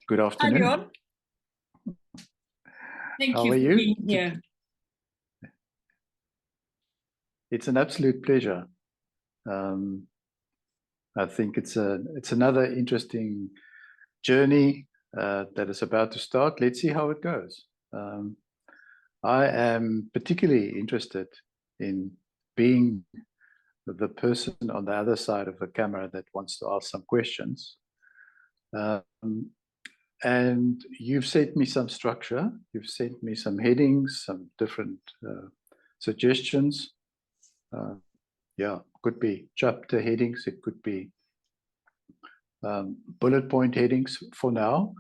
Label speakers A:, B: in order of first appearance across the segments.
A: Good afternoon.
B: Hi, Leon. Thank
A: How
B: you
A: are
B: for
A: you?
B: being here.
A: It's an absolute pleasure. I think it's another interesting journey that is about to start. Let's see how it goes. I am particularly interested in being the person on the other side of the camera that wants to ask some questions. And you've sent me some structure. You've sent me some headings, some different suggestions. Yeah, could be chapter headings. It could be bullet point headings for now.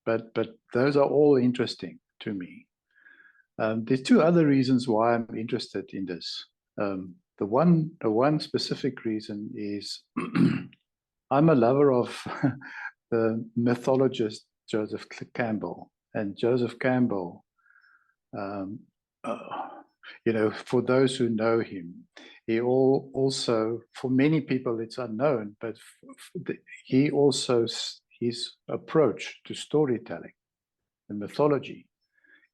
A: But those are all interesting to me. There's two other reasons why I'm interested in this. The one specific reason is I'm a lover of the mythologist Joseph Campbell. And Joseph Campbell, for those who know him, he also, for many people it's unknown, but he also, his approach to storytelling and mythology,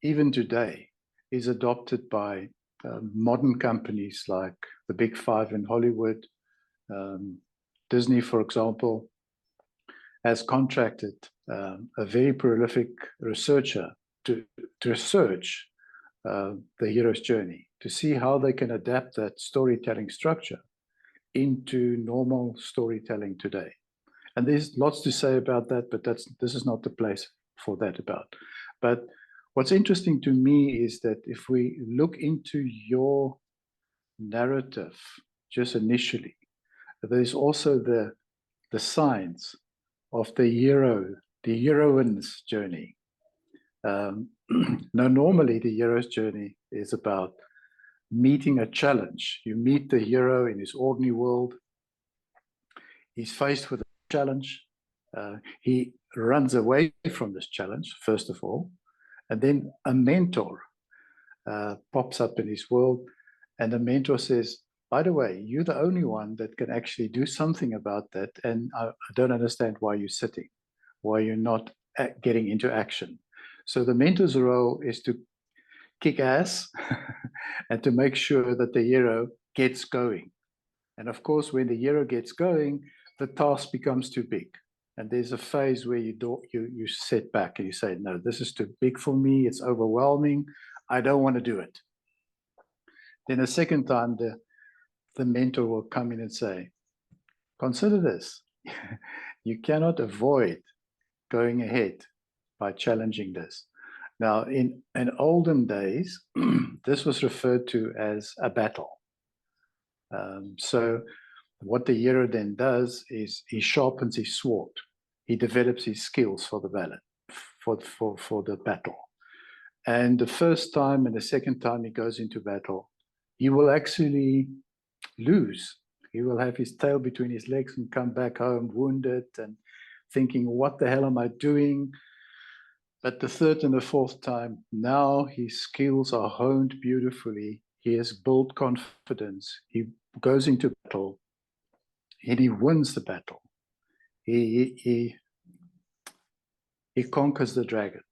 A: even today, is adopted by modern companies like the Big Five in Hollywood. Disney, for example, has contracted a very prolific researcher to research the hero's journey, to see how they can adapt that storytelling structure into normal storytelling today. And there's lots to say about that, but this is not the place for that about. But what's interesting to me is that if we look into your narrative just initially, there's also the signs of the heroine's journey. Now, normally the hero's journey is about meeting a challenge. You meet the hero in his ordinary world. He's faced with a challenge. He runs away from this challenge, first of all, and then a mentor pops up in his world, and the mentor says, by the way, you're the only one that can actually do something about that, and I don't understand why you're sitting, why you're not getting into action. So the mentor's role is to kick ass and to make sure that the hero gets going. And of course, when the hero gets going, the task becomes too big. And there's a phase where you sit back and you say, no, this is too big for me. It's overwhelming. I don't want to do it. Then a second time, the mentor will come in and say, consider this. You cannot avoid going ahead by challenging this. Now, in olden days, this was referred to as a battle. So what the hero then does is he sharpens his sword. He develops his skills for the the battle. And the first time and the second time he goes into battle, he will actually lose. He will have his tail between his legs and come back home wounded and thinking, what the hell am I doing? But the third and the fourth time, now his skills are honed beautifully. He has built confidence. He goes into battle and he wins the battle. He conquers the dragon.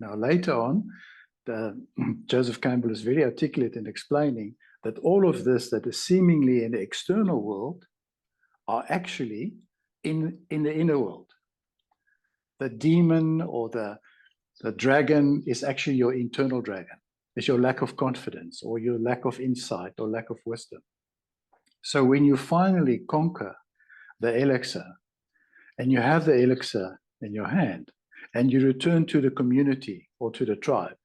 A: Now, later on, Joseph Campbell is very articulate in explaining that all of this that is seemingly in the external world are actually in the inner world. The demon or the dragon is actually your internal dragon. It's your lack of confidence or your lack of insight or lack of wisdom. So when you finally conquer the elixir and you have the elixir in your hand and you return to the community or to the tribe,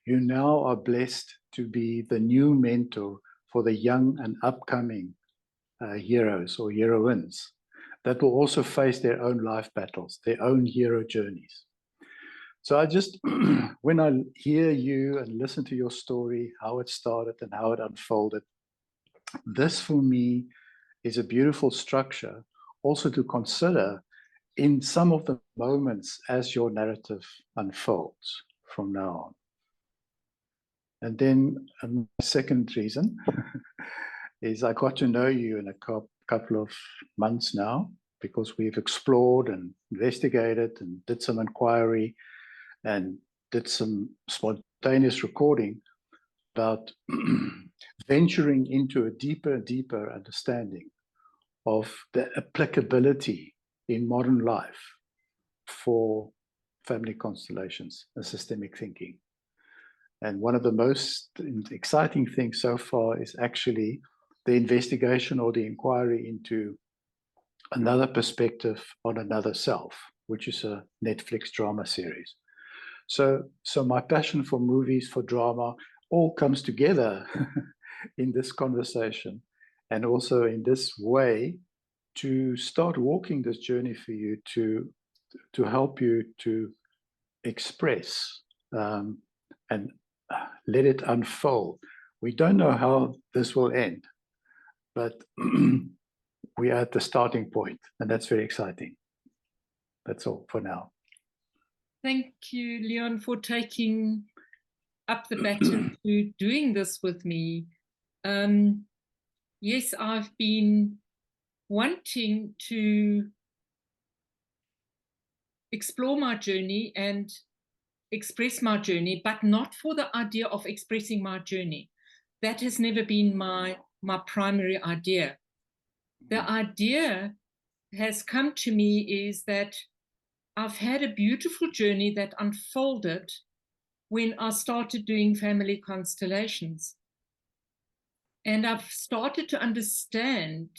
A: you now are blessed to be the new mentor for the young and upcoming heroes or heroines that will also face their own life battles, their own hero journeys. So I just, when I hear you and listen to your story, how it started and how it unfolded, this for me is a beautiful structure also to consider in some of the moments as your narrative unfolds from now on. And then my second reason is I got to know you in a couple of months now. because we've explored and investigated and did some inquiry and did some spontaneous recording about venturing into a deeper understanding of the applicability in modern life for family constellations and systemic thinking. And one of the most exciting things so far is actually the investigation or the inquiry into another perspective on another self, which is a Netflix drama series. So my passion for movies, for drama, all comes together in this conversation, and also in this way to start walking this journey for you, to help you to express and let it unfold. We don't know how this will end, but we are at the starting point, and that's very exciting. That's all for now.
B: Thank you, Leon, for taking up the baton to doing this with me. Yes, I've been wanting to explore my journey and express my journey, but not for the idea of expressing my journey. That has never been my primary idea. The idea has come to me is that I've had a beautiful journey that unfolded when I started doing family constellations. And I've started to understand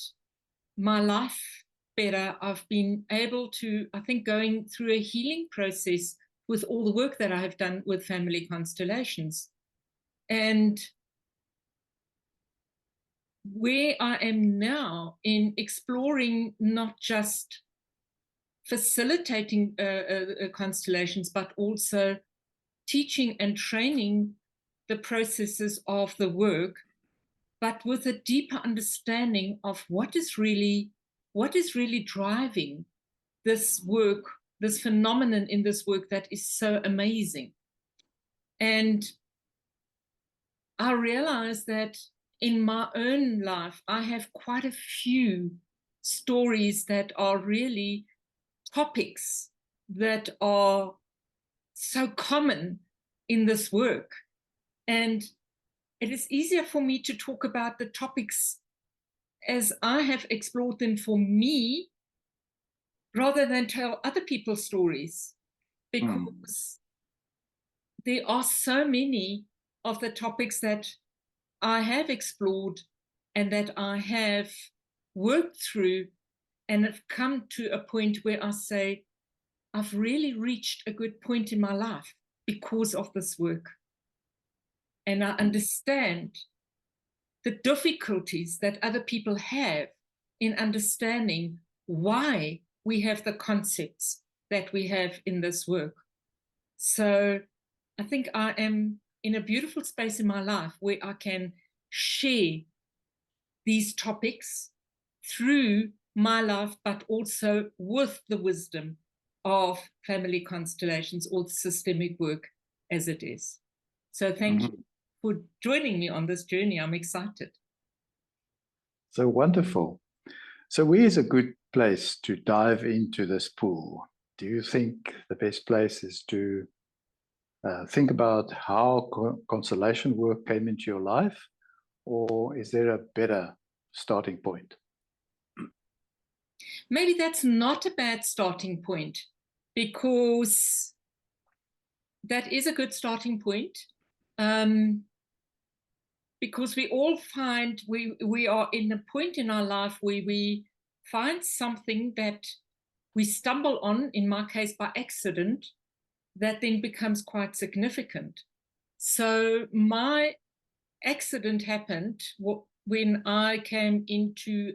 B: my life better. I've been able to, I think, going through a healing process with all the work that I have done with family constellations. And where I am now in exploring not just facilitating constellations, but also teaching and training the processes of the work, but with a deeper understanding of what is really driving this work, this phenomenon in this work that is so amazing. And I realized that in my own life, I have quite a few stories that are really topics that are so common in this work. And it is easier for me to talk about the topics as I have explored them for me, rather than tell other people's stories, because there are so many of the topics that I have explored and that I have worked through and have come to a point where I say, I've really reached a good point in my life because of this work. And I understand the difficulties that other people have in understanding why we have the concepts that we have in this work. So I think I am in a beautiful space in my life where I can share these topics through my life, but also with the wisdom of family constellations or systemic work as it is. So thank you for joining me on this journey. I'm excited.
A: So wonderful. So where is a good place to dive into this pool? Do you think the best place is to think about how constellation work came into your life, or is there a better starting point?
B: Maybe that's not a bad starting point, because that is a good starting point. Because we all find we are in a point in our life where we find something that we stumble on, in my case by accident, that then becomes quite significant. So my accident happened when I came into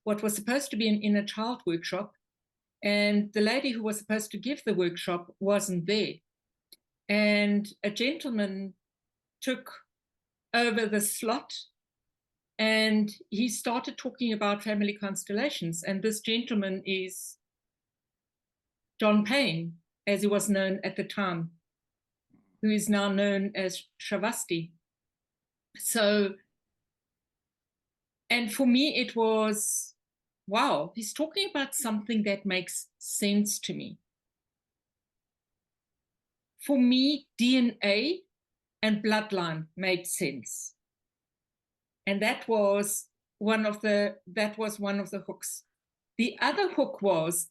B: what was supposed to be an inner child workshop, and the lady who was supposed to give the workshop wasn't there. And a gentleman took over the slot, and he started talking about family constellations. And this gentleman is John Payne, as he was known at the time, who is now known as Shavasti. So, and for me, it was wow, he's talking about something that makes sense to me. For me, DNA and bloodline made sense. And that was one of the hooks. The other hook was,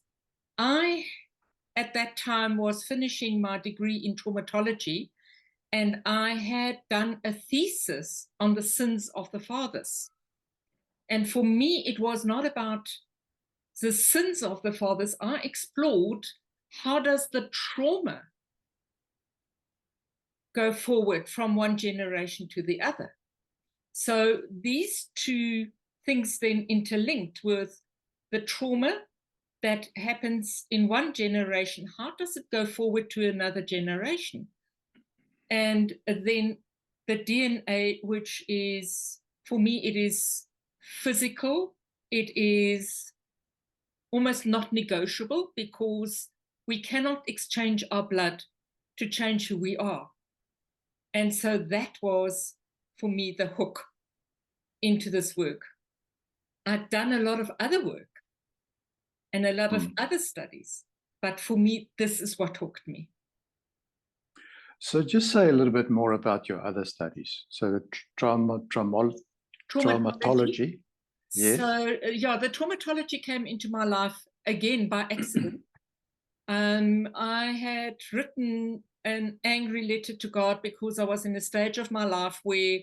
B: I at that time was finishing my degree in traumatology, and I had done a thesis on the sins of the fathers. And for me, it was not about the sins of the fathers. I explored, how does the trauma go forward from one generation to the other? So these two things then interlinked with the trauma that happens in one generation. How does it go forward to another generation? And then the DNA, which is, for me, it is physical. It is almost not negotiable, because we cannot exchange our blood to change who we are. And so that was, for me, the hook into this work. I'd done a lot of other work and a lot of other studies, but for me, this is what hooked me.
A: So just say a little bit more about your other studies. So the traumatology. Yes.
B: So yeah, the traumatology came into my life again by accident. I had written an angry letter to God because I was in a stage of my life where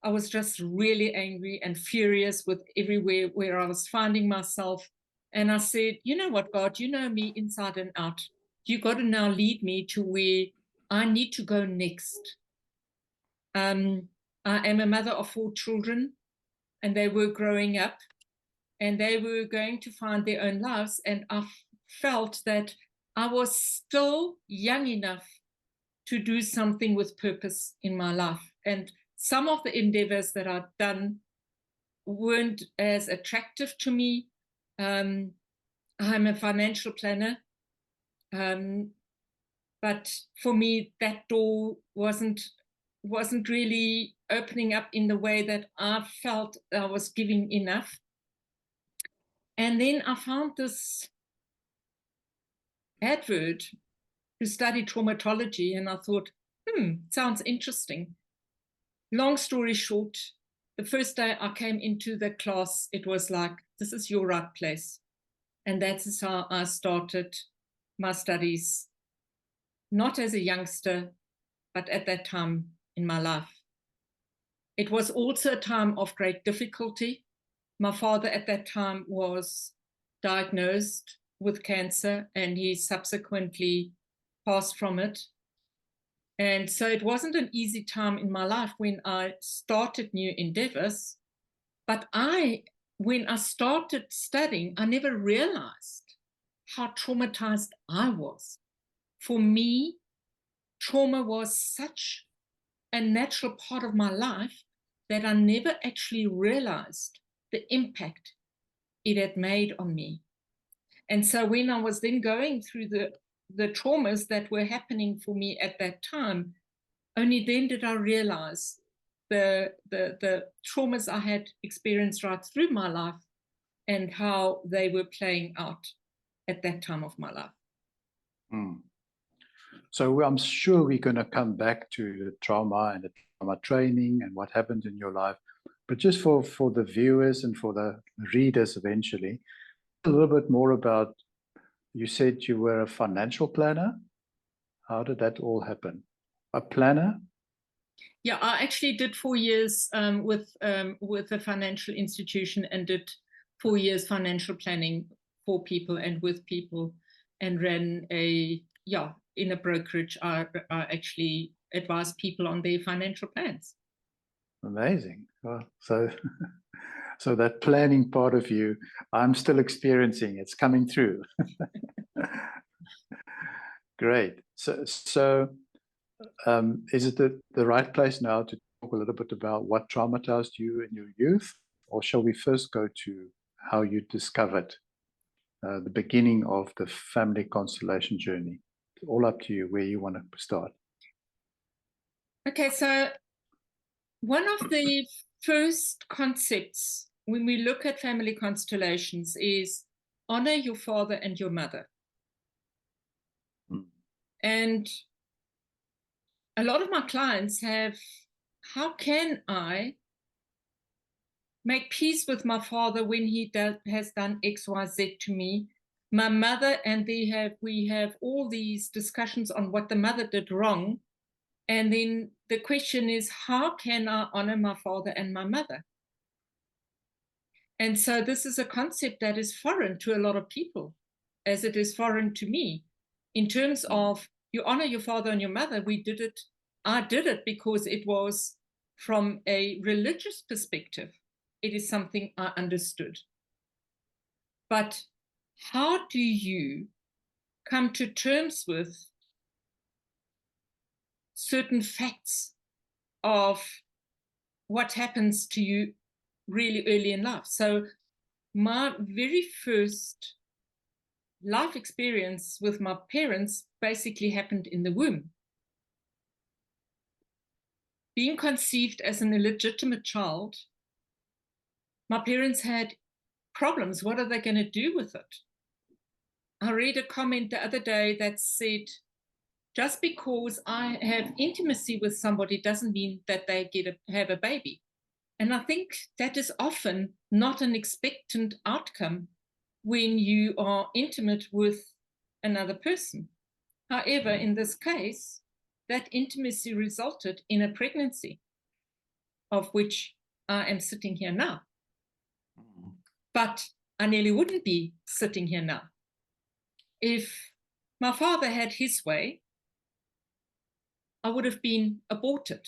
B: I was just really angry and furious with everywhere where I was finding myself. And I said, you know what, God, you know me inside and out. You got to now lead me to where I need to go next. I am a mother of 4 children, and they were growing up, and they were going to find their own lives. And I felt that I was still young enough to do something with purpose in my life. And some of the endeavors that I'd done weren't as attractive to me. I'm a financial planner. But for me, that door wasn't really opening up in the way that I felt I was giving enough. And then I found this advert to study traumatology, and I thought, sounds interesting. Long story short, the first day I came into the class, it was like, this is your right place. And that is how I started my studies, not as a youngster, but at that time in my life. It was also a time of great difficulty. My father at that time was diagnosed with cancer, and he subsequently passed from it. And so it wasn't an easy time in my life when I started new endeavors. But when I started studying, I never realized how traumatized I was. For me, trauma was such a natural part of my life that I never actually realized the impact it had made on me. And so when I was then going through the traumas that were happening for me at that time, only then did I realize the traumas I had experienced right through my life and how they were playing out at that time of my life.
A: So I'm sure we're going to come back to the trauma and the trauma training and what happened in your life. But just for the viewers and for the readers eventually, a little bit more about, you said you were a financial planner. How did that all happen? A planner?
B: Yeah, I actually did 4 years with a financial institution, and did 4 years financial planning for people and with people, and ran in a brokerage. I actually advise people on their financial plans.
A: Amazing. Well, so that planning part of you, I'm still experiencing. It's coming through. Great. So is it the right place now to talk a little bit about what traumatized you in your youth? Or shall we first go to how you discovered the beginning of the family constellation journey? All up to you where you want to start.
B: Okay, so one of the first concepts when we look at family constellations is honor your father and your mother. And a lot of my clients have, how can I make peace with my father when he has done X, Y, Z to me? My mother, and we have all these discussions on what the mother did wrong. And then the question is, how can I honor my father and my mother? And so this is a concept that is foreign to a lot of people, as it is foreign to me, in terms of you honor your father and your mother. I did it because it was from a religious perspective. It is something I understood. But how do you come to terms with certain facts of what happens to you really early in life? So my very first life experience with my parents basically happened in the womb. Being conceived as an illegitimate child, my parents had problems. What are they going to do with it? I read a comment the other day that said, just because I have intimacy with somebody doesn't mean that they have a baby. And I think that is often not an expectant outcome when you are intimate with another person. However, in this case, that intimacy resulted in a pregnancy, of which I am sitting here now. But I nearly wouldn't be sitting here now. If my father had his way, I would have been aborted.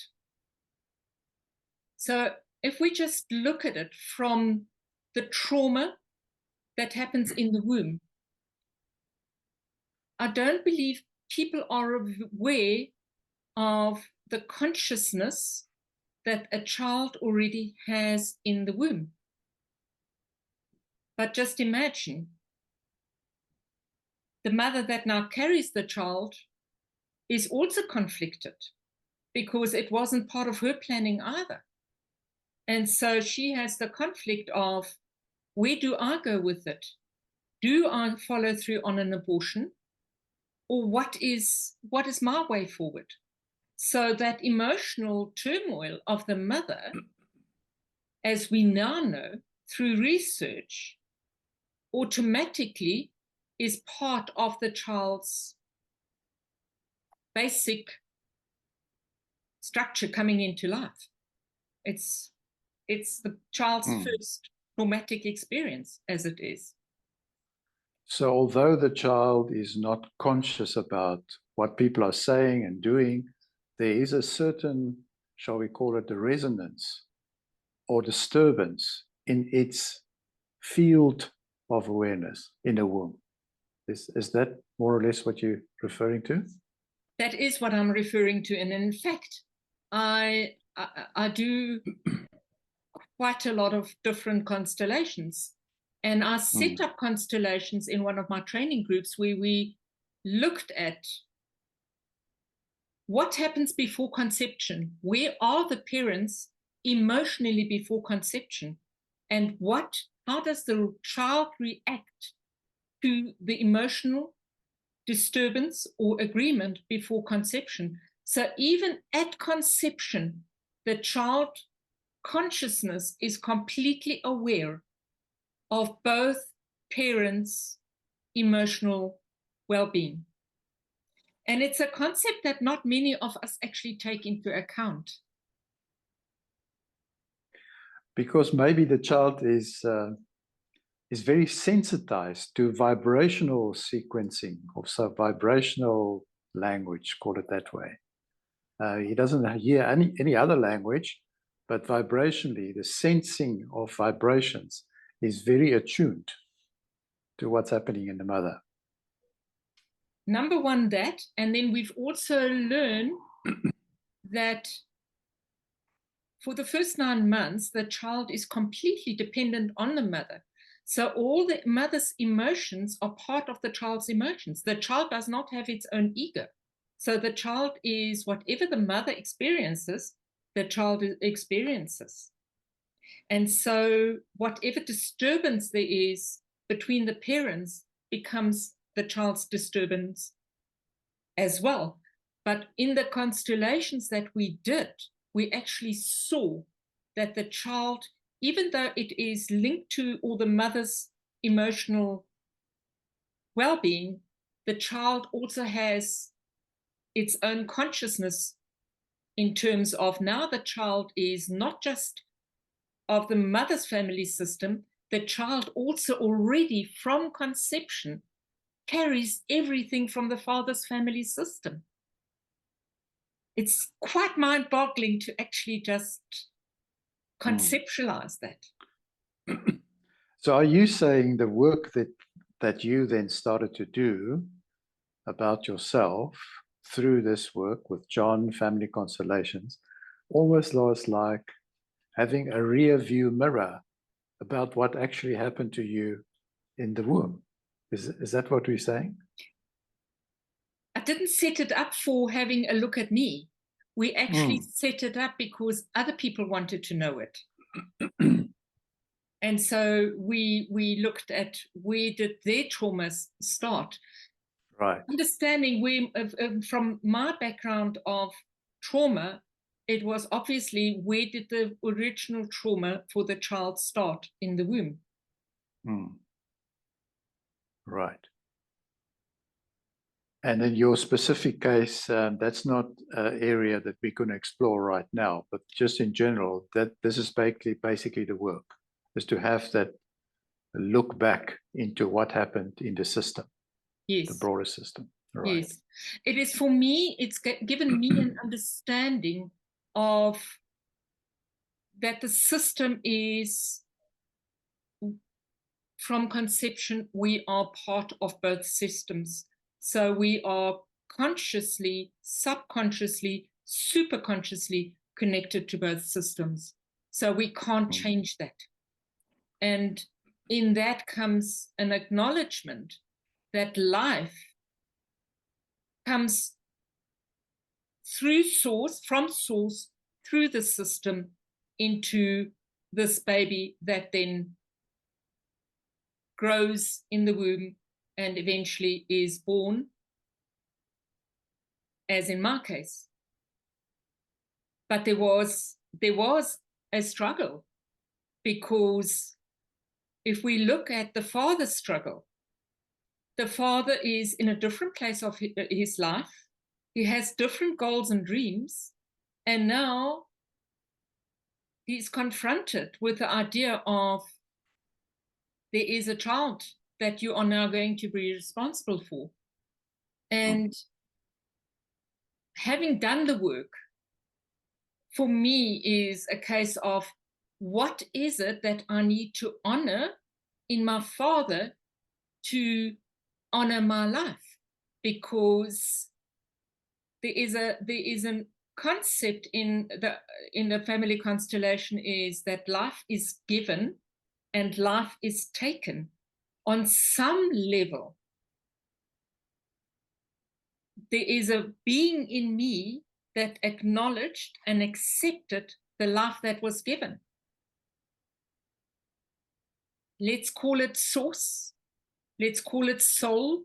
B: So if we just look at it from the trauma that happens in the womb, I don't believe people are aware of the consciousness that a child already has in the womb. But just imagine the mother that now carries the child is also conflicted because it wasn't part of her planning either. And so she has the conflict of, where do I go with it? Do I follow through on an abortion? Or what is my way forward? So that emotional turmoil of the mother, as we now know through research, automatically is part of the child's basic structure coming into life. It's the child's first traumatic experience, as it is.
A: So although the child is not conscious about what people are saying and doing, there is a certain, shall we call it, the resonance or disturbance in its field of awareness in the womb. Is that more or less what you're referring to?
B: That is what I'm referring to. And in fact, I do quite a lot of different constellations. And I set up constellations in one of my training groups where we looked at what happens before conception. Where are the parents emotionally before conception? And how does the child react to the emotional disturbance or agreement before conception? So even at conception, the child consciousness is completely aware of both parents' emotional well-being. And it's a concept that not many of us actually take into account.
A: Because maybe the child is very sensitized to vibrational sequencing, or so vibrational language, call it that way. He doesn't hear any other language, but vibrationally, the sensing of vibrations is very attuned to what's happening in the mother.
B: Number one, that, and then we've also learned that for the first 9 months, the child is completely dependent on the mother. So all the mother's emotions are part of the child's emotions. The child does not have its own ego. So the child is whatever the mother experiences, the child experiences. And so whatever disturbance there is between the parents becomes the child's disturbance as well. But in the constellations that we did, we actually saw that the child, even though it is linked to all the mother's emotional well-being, the child also has its own consciousness in terms of now the child is not just of the mother's family system, the child also already from conception carries everything from the father's family system. It's quite mind-boggling to actually just conceptualize that.
A: So are you saying the work that you then started to do about yourself through this work with John, Family Constellations, almost was like having a rear view mirror about what actually happened to you in the womb? Is that what we're saying?
B: I didn't set it up for having a look at me. We actually set it up because other people wanted to know it. And so we looked at where did their traumas start.
A: Right.
B: Understanding from my background of trauma, it was obviously where did the original trauma for the child start in the womb.
A: Right. And in your specific case, that's not an area that we're going to explore right now, but just in general, that this is basically the work, is to have that look back into what happened in the system,
B: yes,
A: the broader system. Right.
B: Yes, it is for me, it's given me an understanding of that the system is, from conception, we are part of both systems. So we are consciously, subconsciously, superconsciously connected to both systems. So we can't change that. And in that comes an acknowledgement that life comes through source, from source, through the system into this baby that then grows in the womb and eventually is born, as in my case. But there was a struggle, because if we look at the father's struggle, the father is in a different place of his life. He has different goals and dreams. And now he's confronted with the idea of there is a child that you are now going to be responsible for. And having done the work, for me, is a case of what is it that I need to honor in my father to honor my life? Because there is a concept in the family constellation, is that life is given and life is taken. On some level, there is a being in me that acknowledged and accepted the life that was given. Let's call it source, let's call it soul,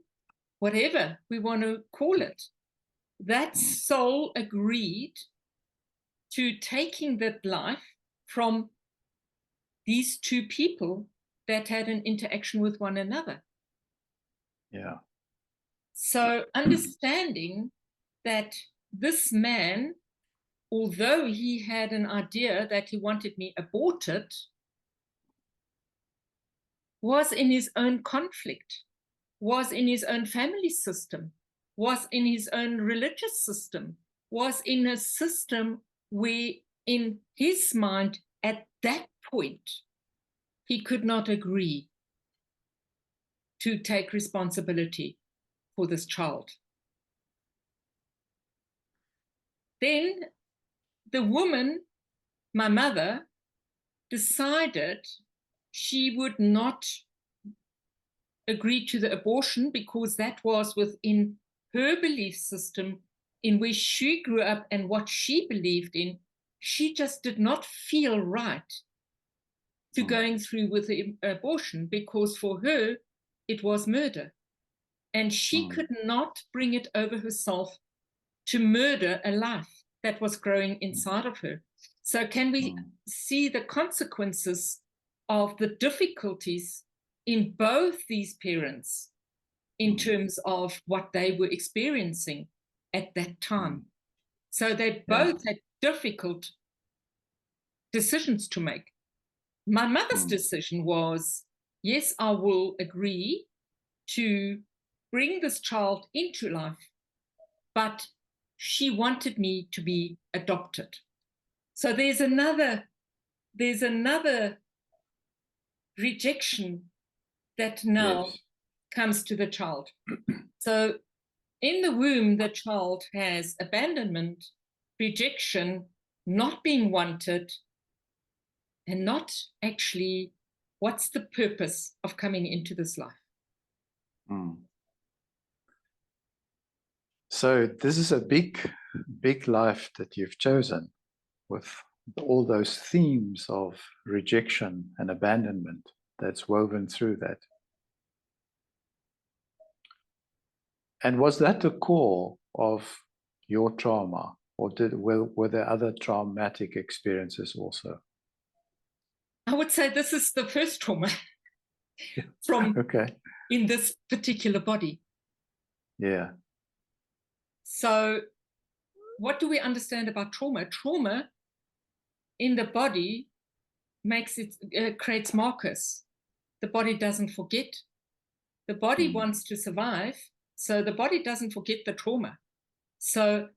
B: whatever we want to call it. That soul agreed to taking that life from these two people that had an interaction with one another.
A: Yeah.
B: So understanding that this man, although he had an idea that he wanted me aborted, was in his own conflict, was in his own family system, was in his own religious system, was in a system where in his mind at that point he could not agree to take responsibility for this child. Then the woman, my mother, decided she would not agree to the abortion because that was within her belief system, in where she grew up and what she believed in. She just did not feel right to going through with the abortion, because for her, it was murder. And she could not bring it over herself to murder a life that was growing inside of her. So can we see the consequences of the difficulties in both these parents in terms of what they were experiencing at that time? So they both had difficult decisions to make. My mother's decision was, yes, I will agree to bring this child into life, but she wanted me to be adopted. So there's another rejection that now comes to the child. So in the womb, the child has abandonment, rejection, not being wanted, and not actually what's the purpose of coming into this life.
A: So this is a big life that you've chosen, with all those themes of rejection and abandonment that's woven through that. And was that the core of your trauma, or were there other traumatic experiences also?
B: I would say this is the first trauma from in this particular body.
A: Yeah.
B: So what do we understand about trauma? Trauma in the body makes it creates markers. The body doesn't forget. The body wants to survive, so the body doesn't forget the trauma. So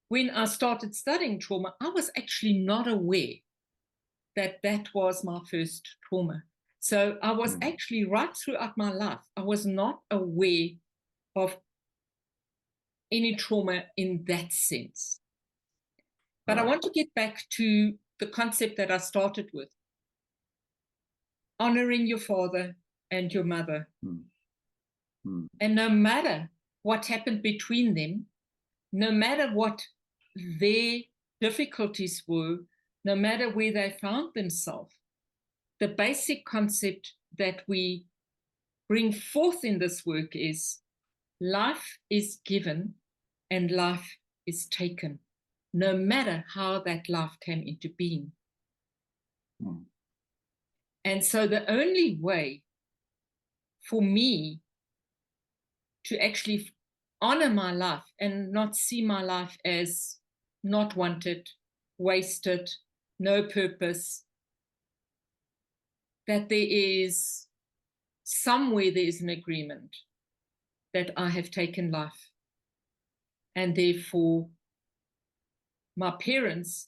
B: when I started studying trauma, I was actually not aware that that was my first trauma. So I was actually, right throughout my life, I was not aware of any trauma in that sense. But I want to get back to the concept that I started with. Honoring your father and your mother. And no matter what happened between them, no matter what their difficulties were, no matter where they found themselves, the basic concept that we bring forth in this work is life is given and life is taken, no matter how that life came into being. And so the only way for me to actually honor my life and not see my life as not wanted, wasted, no purpose, that there is somewhere there is an agreement that I have taken life. And therefore, my parents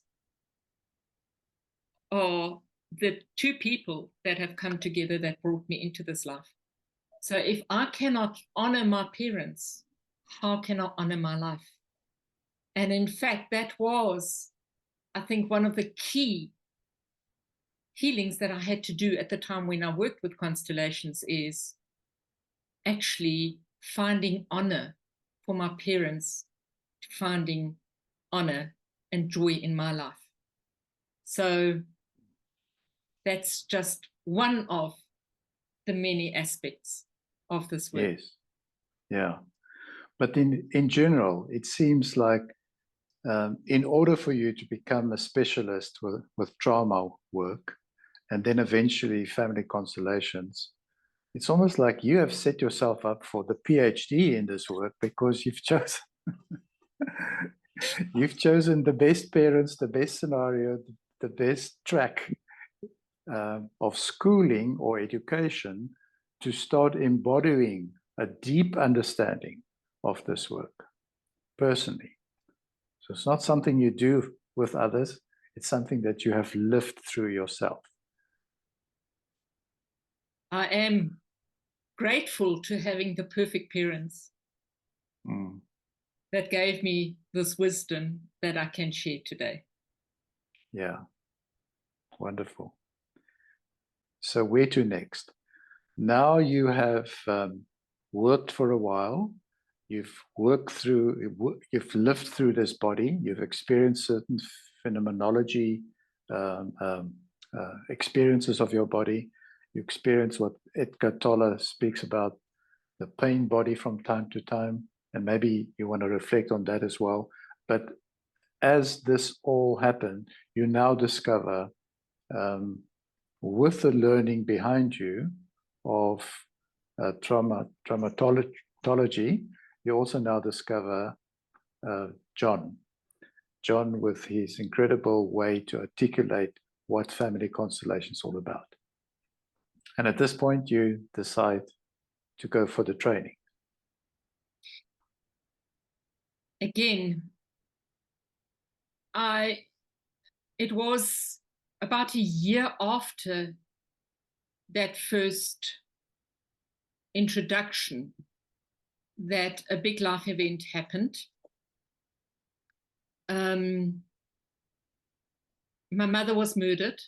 B: are the two people that have come together that brought me into this life. So if I cannot honor my parents, how can I honor my life? And in fact, that was, I think, one of the key healings that I had to do at the time when I worked with constellations, is actually finding honor for my parents, finding honor and joy in my life. So that's just one of the many aspects of this work.
A: Yes. Yeah. But in general, it seems like in order for you to become a specialist with trauma work, and then eventually family constellations, it's almost like you have set yourself up for the PhD in this work, because you've chosen the best parents, the best scenario, the best track of schooling or education to start embodying a deep understanding of this work personally. So it's not something you do with others, it's something that you have lived through yourself.
B: I am grateful to having the perfect parents that gave me this wisdom that I can share today.
A: Yeah, wonderful. So where to next? Now you have worked for a while, you've lived through this body, you've experienced certain phenomenology, experiences of your body. You experience what Edgar Tolle speaks about, the pain body from time to time, and maybe you want to reflect on that as well. But as this all happened, you now discover, with the learning behind you of traumatology, you also now discover John with his incredible way to articulate what family constellation is all about. And at this point, you decide to go for the training.
B: Again, it was about a year after that first introduction that a big life event happened. My mother was murdered.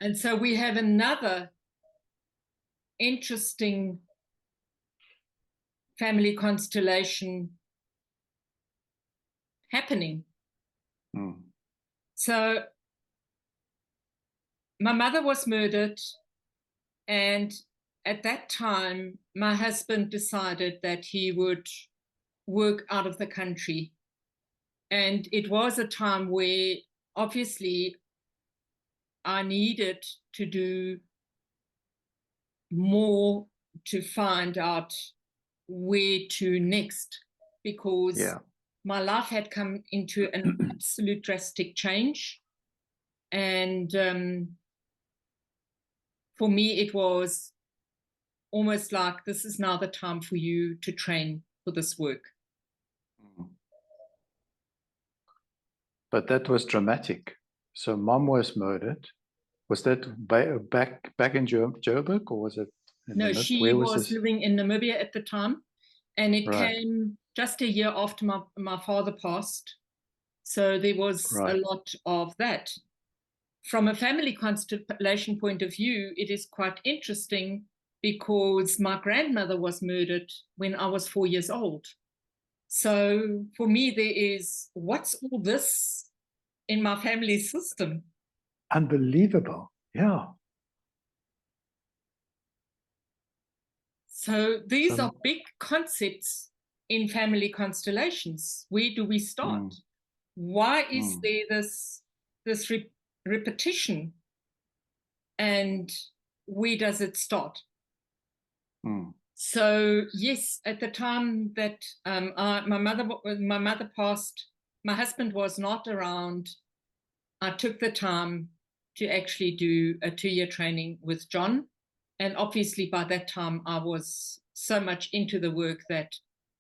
B: And so we have another interesting family constellation happening. So my mother was murdered, and at that time, my husband decided that he would work out of the country. And it was a time where obviously I needed to do more to find out where to next, because my life had come into an absolute drastic change. And for me, it was almost like, this is now the time for you to train for this work.
A: But that was dramatic. So mom was murdered. Was that back in Joburg, or was it?
B: No, she was living in Namibia at the time, and it came just a year after my father passed. So there was a lot of that. From a family constellation point of view, it is quite interesting, because my grandmother was murdered when I was 4 years old. So for me, there is, what's all this in my family system?
A: Unbelievable. Yeah.
B: So these are big concepts in family constellations. Where do we start? Why is there this repetition? And where does it start? So yes, at the time that my mother passed, my husband was not around. I took the time to actually do a 2-year training with John. And obviously by that time, I was so much into the work that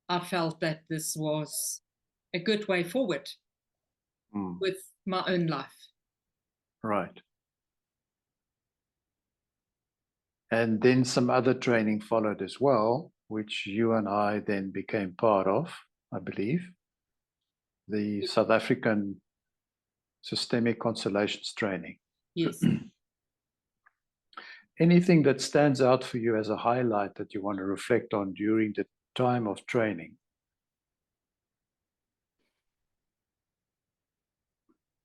B: I felt that this was a good way forward with my own life.
A: Right. And then some other training followed as well, which you and I then became part of, I believe. The South African Systemic Constellations training.
B: Yes.
A: Anything that stands out for you as a highlight that you want to reflect on during the time of training?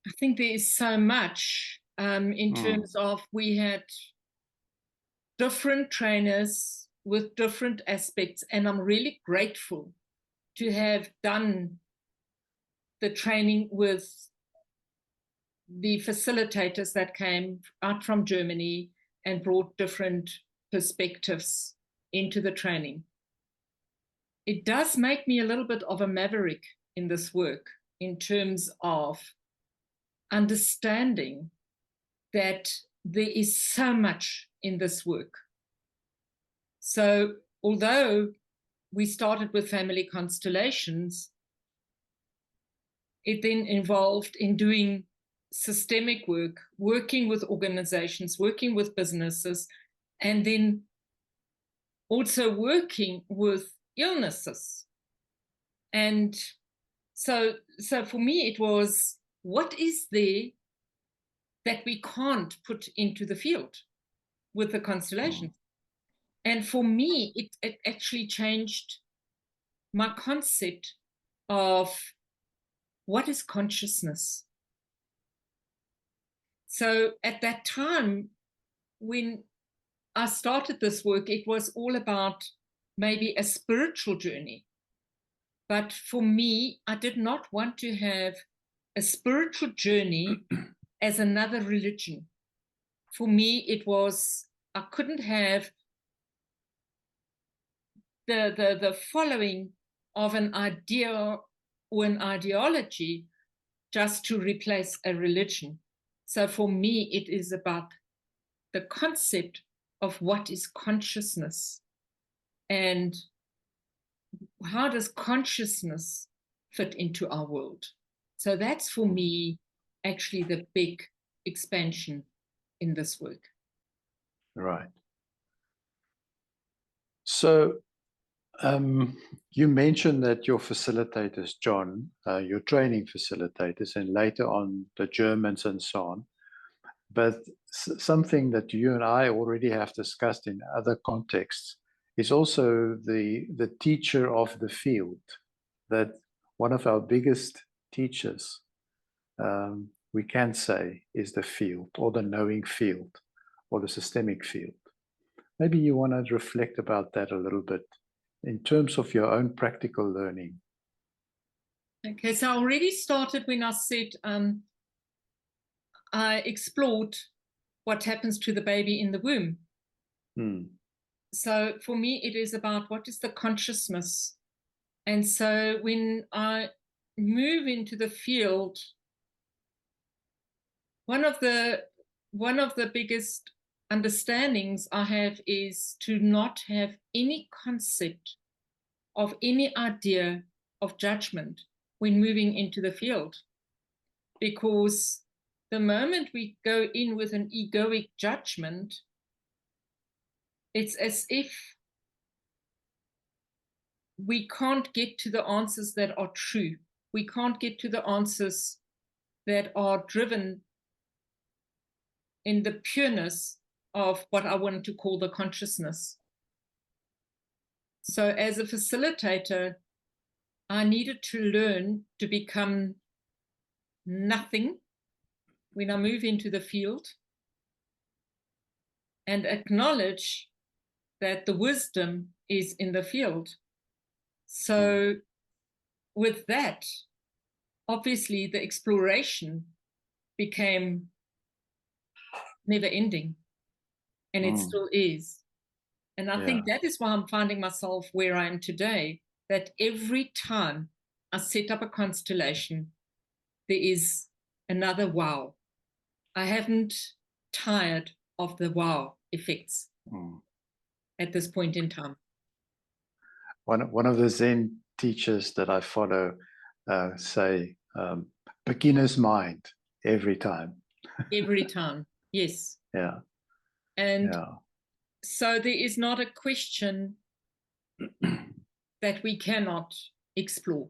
B: I think there is so much in terms of, we had different trainers with different aspects, and I'm really grateful to have done the training with the facilitators that came out from Germany and brought different perspectives into the training. It does make me a little bit of a maverick in this work, in terms of understanding that there is so much in this work. So although we started with family constellations, it then involved in doing systemic work, working with organizations, working with businesses, and then also working with illnesses. And so for me, it was, what is there that we can't put into the field with the constellations? And for me, it actually changed my concept of what is consciousness. So at that time, when I started this work, it was all about maybe a spiritual journey. But for me, I did not want to have a spiritual journey as another religion. For me, it was, I couldn't have the following of an idea or an ideology just to replace a religion. So for me, it is about the concept of what is consciousness and how does consciousness fit into our world. So that's for me actually the big expansion in this work.
A: Right. So you mentioned that your facilitators, John, your training facilitators, and later on the Germans and so on. But something that you and I already have discussed in other contexts is also the teacher of the field, that one of our biggest teachers, we can say, is the field, or the knowing field, or the systemic field. Maybe you want to reflect about that a little bit in terms of your own practical learning.
B: Okay, so I already started when I said I explored what happens to the baby in the womb. So for me, it is about what is the consciousness. And so when I move into the field, one of the biggest understandings I have is to not have any concept of any idea of judgment when moving into the field. Because the moment we go in with an egoic judgment, it's as if we can't get to the answers that are true. We can't get to the answers that are driven in the pureness of what I want to call the consciousness. So as a facilitator, I needed to learn to become nothing when I move into the field and acknowledge that the wisdom is in the field. So with that, obviously the exploration became never ending, and it still is. And I think that is why I'm finding myself where I am today, that every time I set up a constellation, there is another wow. I haven't tired of the wow effects at this point in time.
A: One of the Zen teachers that I follow say, beginner's mind every time.
B: Every time, yes.
A: Yeah.
B: And so there is not a question that we cannot explore.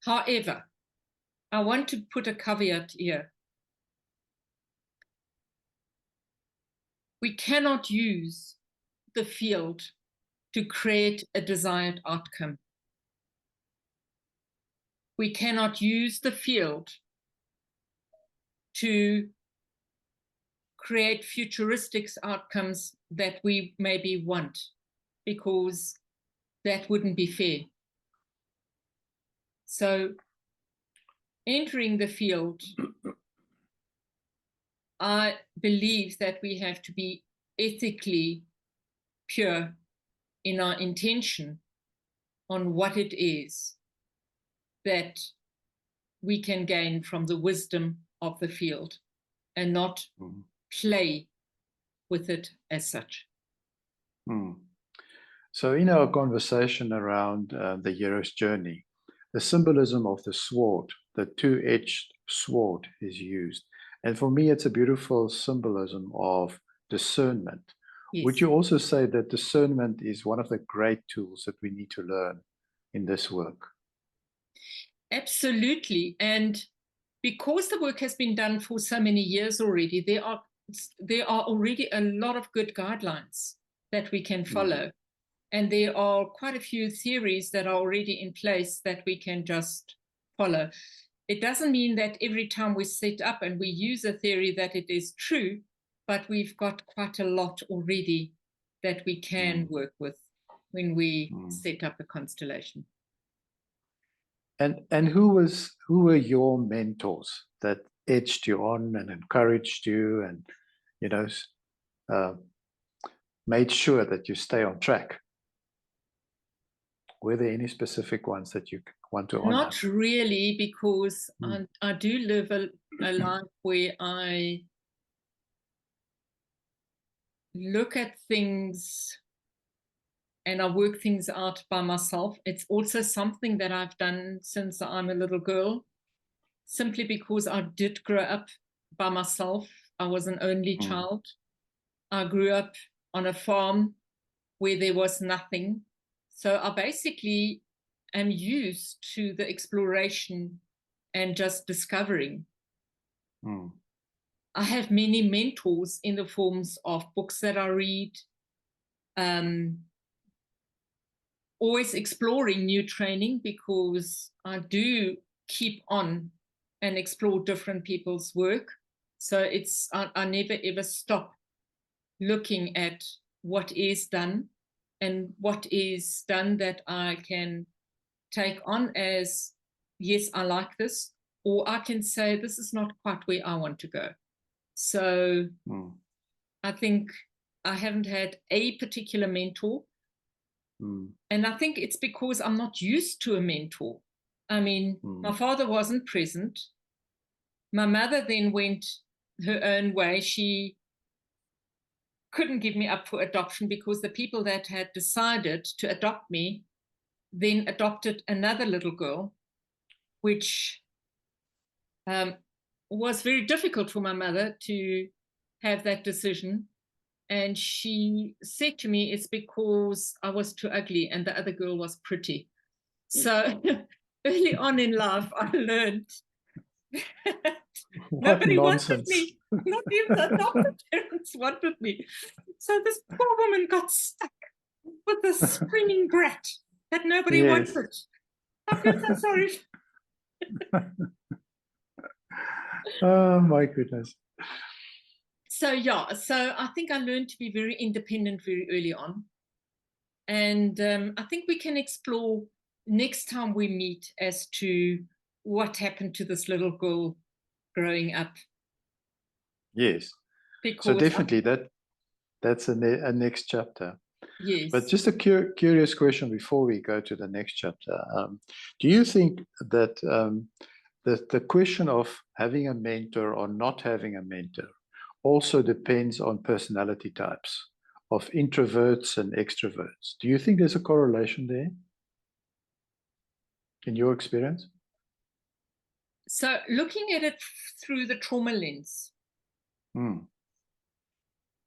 B: However, I want to put a caveat here. We cannot use the field to create a desired outcome. We cannot use the field to create futuristic outcomes that we maybe want, because that wouldn't be fair. So entering the field, I believe that we have to be ethically pure in our intention on what it is that we can gain from the wisdom of the field, and not play with it as such.
A: So in our conversation around the hero's journey, the symbolism of the sword, the two-edged sword, is used. And for me, it's a beautiful symbolism of discernment.
B: Yes.
A: Would you also say that discernment is one of the great tools that we need to learn in this work?
B: Absolutely. And because the work has been done for so many years already, there are already a lot of good guidelines that we can follow. And there are quite a few theories that are already in place that we can just follow. It doesn't mean that every time we set up and we use a theory that it is true, but we've got quite a lot already that we can work with when we set up a constellation.
A: And who were your mentors that edged you on and encouraged you and, you know, made sure that you stay on track? Were there any specific ones that you want to honor?
B: Not really, because I do live a life where I look at things and I work things out by myself. It's also something that I've done since I'm a little girl, simply because I did grow up by myself. I was an only child. I grew up on a farm where there was nothing. So I basically am used to the exploration and just discovering. I have many mentors in the forms of books that I read, always exploring new training, because I do keep on and explore different people's work. So it's I never ever stop looking at what is done and what is done that I can take on as, yes, I like this, or I can say this is not quite where I want to go. So I think I haven't had a particular mentor. And I think it's because I'm not used to a mentor. I mean, my father wasn't present. My mother then went her own way. She couldn't give me up for adoption because the people that had decided to adopt me then adopted another little girl, which was very difficult for my mother to have that decision. And she said to me, it's because I was too ugly and the other girl was pretty. So early on in life, I learned that nobody wanted me. Not even the adopted parents wanted me. So this poor woman got stuck with this screaming brat that nobody wanted. I feel so sorry.
A: Oh, my goodness.
B: So, yeah, so I think I learned to be very independent very early on. And I think we can explore next time we meet as to what happened to this little girl growing up.
A: Yes.
B: Because
A: so definitely that's a next chapter.
B: Yes.
A: But just a curious question before we go to the next chapter. Do you think that the question of having a mentor or not having a mentor also depends on personality types of introverts and extroverts? Do you think there's a correlation there in your experience?
B: So looking at it through the trauma lens,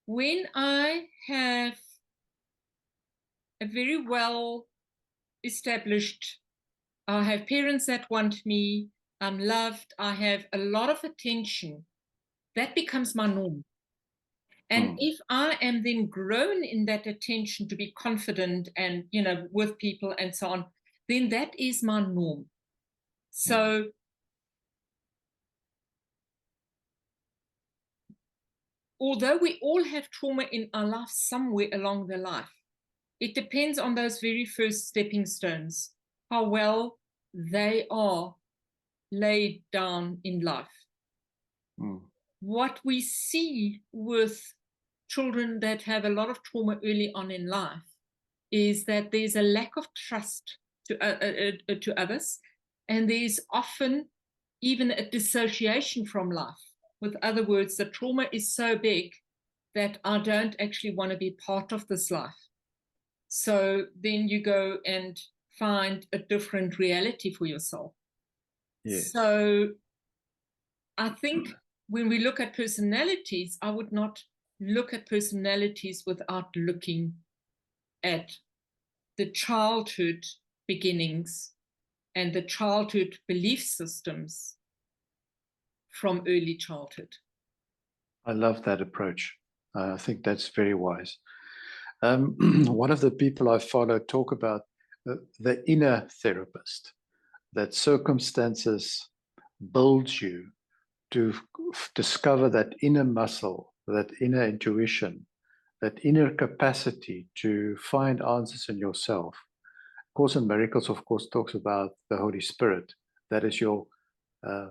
B: when I have a very well established, I have parents that want me, I'm loved, I have a lot of attention, that becomes my norm. And if I am then grown in that attention to be confident and, you know, with people and so on, then that is my norm. So although we all have trauma in our life somewhere along the life, it depends on those very first stepping stones, how well they are laid down in life. What we see with children that have a lot of trauma early on in life is that there's a lack of trust to others, and there's often even a dissociation from life. With other words, the trauma is so big that I don't actually want to be part of this life. So then you go and find a different reality for yourself.
A: Yes.
B: So I think when we look at personalities, I would not look at personalities without looking at the childhood beginnings and the childhood belief systems from early childhood.
A: I love that approach. I think that's very wise. One of the people I follow talk about the inner therapist, that circumstances builds you to discover that inner muscle, that inner intuition, that inner capacity to find answers in yourself. Course in Miracles, of course, talks about the Holy Spirit. That is your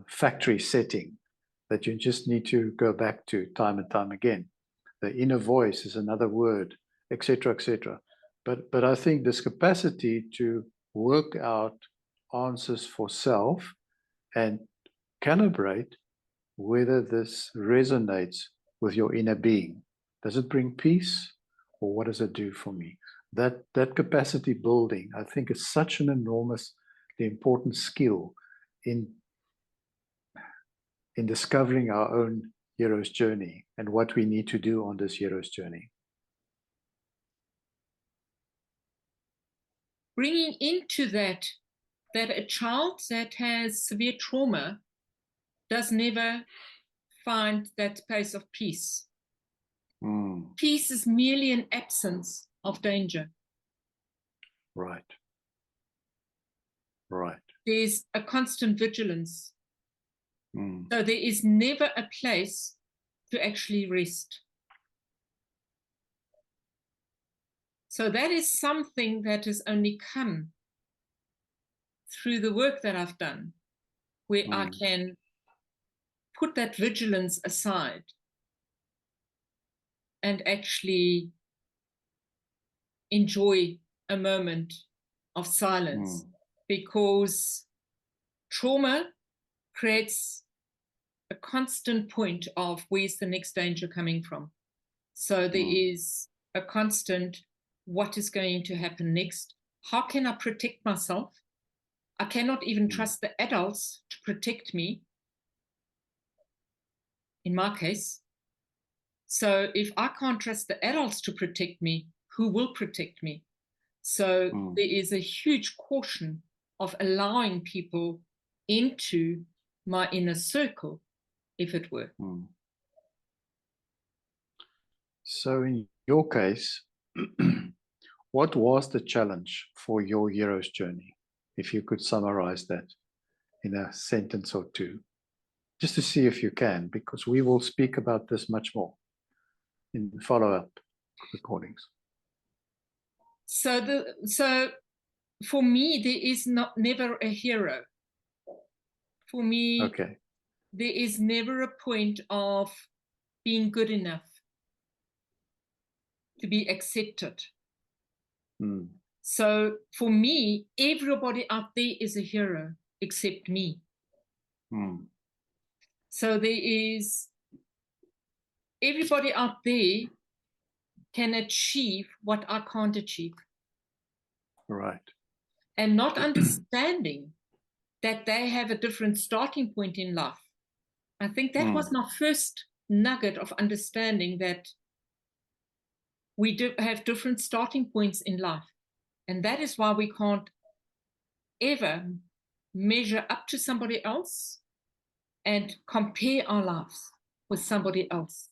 A: factory setting that you just need to go back to time and time again. The inner voice is another word, etc., etc. But I think this capacity to work out answers for self and calibrate whether this resonates with your inner being. Does it bring peace, or what does it do for me? That capacity building, I think, is such an enormously important skill in discovering our own hero's journey and what we need to do on this hero's journey.
B: Bringing into that a child that has severe trauma does never find that space of peace. Peace is merely an absence of danger.
A: Right. Right.
B: There's a constant vigilance. So there is never a place to actually rest. So that is something that has only come through the work that I've done, where I can put that vigilance aside and actually enjoy a moment of silence, because trauma creates a constant point of where's the next danger coming from. So there is a constant, what is going to happen next? How can I protect myself? I cannot even trust the adults to protect me, in my case. So if I can't trust the adults to protect me, who will protect me? So there is a huge caution of allowing people into my inner circle, if it were.
A: So in your case, what was the challenge for your hero's journey? If you could summarize that in a sentence or two, just to see if you can, because we will speak about this much more in the follow-up recordings.
B: So for me, there is never a hero. For me, there is never a point of being good enough to be accepted. So for me, everybody out there is a hero except me. So there is, everybody out there can achieve what I can't achieve.
A: Right.
B: And not understanding that they have a different starting point in life. I think that was my first nugget of understanding, that we do have different starting points in life. And that is why we can't ever measure up to somebody else and compare our lives with somebody else.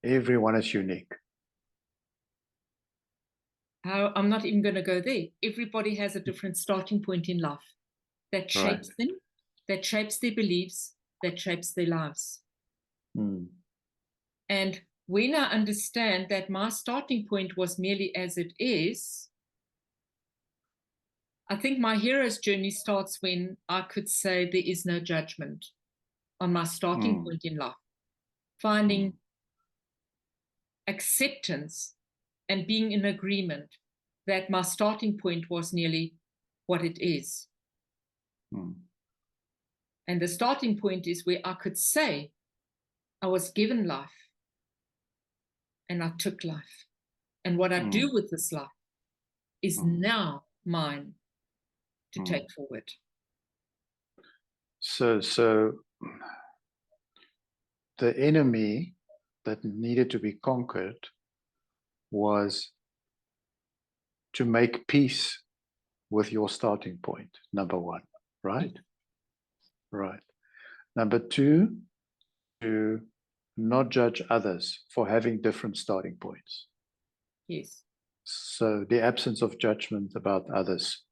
A: Everyone is unique.
B: I'm not even going to go there. Everybody has a different starting point in life that shapes them, that shapes their beliefs, that shapes their lives. And when I understand that my starting point was merely as it is, I think my hero's journey starts when I could say there is no judgment on my starting point in life. Finding acceptance and being in agreement that my starting point was nearly what it is. And the starting point is where I could say I was given life and I took life. And what I do with this life is now mine to take forward.
A: So the enemy that needed to be conquered was to make peace with your starting point, number one, right? Right. Number two, to not judge others for having different starting points.
B: Yes.
A: So the absence of judgment about others'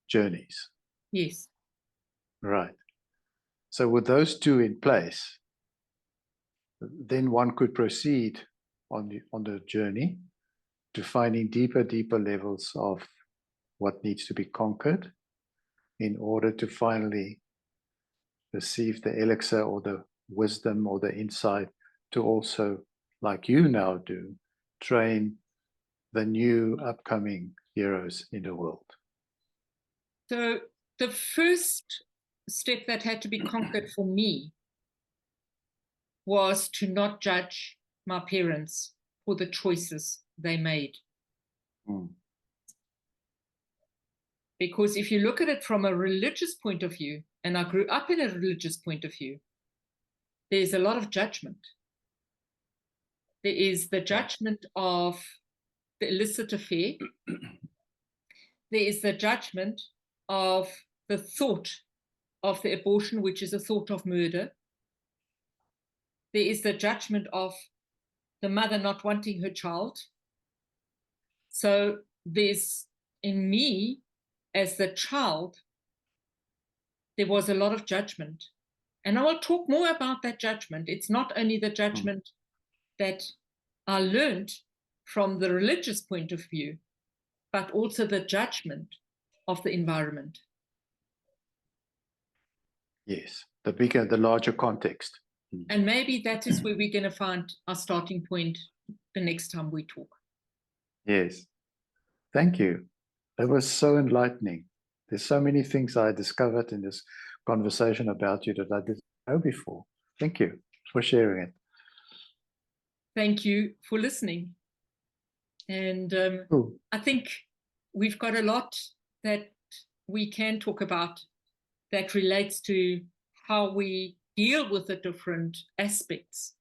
A: journeys.
B: Yes.
A: Right. So with those two in place, then one could proceed on the journey to finding deeper levels of what needs to be conquered in order to finally receive the elixir or the wisdom or the insight to also, like you now do, train the new upcoming heroes in the world.
B: So the first step that had to be conquered for me was to not judge my parents for the choices they made. Because if you look at it from a religious point of view, and I grew up in a religious point of view, there's a lot of judgment. There is the judgment of the illicit affair. There is the judgment of the thought of the abortion, which is a thought of murder. There is the judgment of the mother not wanting her child. So there's, in me, as the child, there was a lot of judgment. And I will talk more about that judgment. It's not only the judgment that I learned from the religious point of view, but also the judgment of the environment.
A: Yes, the larger context.
B: And maybe that is where we're going to find our starting point the next time we talk.
A: Yes. Thank you. That was so enlightening. There's so many things I discovered in this conversation about you that I didn't know before. Thank you for sharing it.
B: Thank you for listening. And I think we've got a lot that we can talk about that relates to how we deal with the different aspects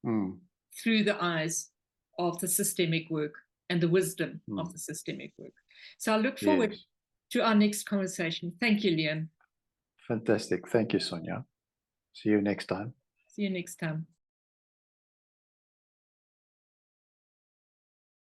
B: through the eyes of the systemic work and the wisdom of the systemic work. So I look forward to our next conversation. Thank you, Leon.
A: Fantastic. Thank you, Sonja. See you next time.
B: See you next time.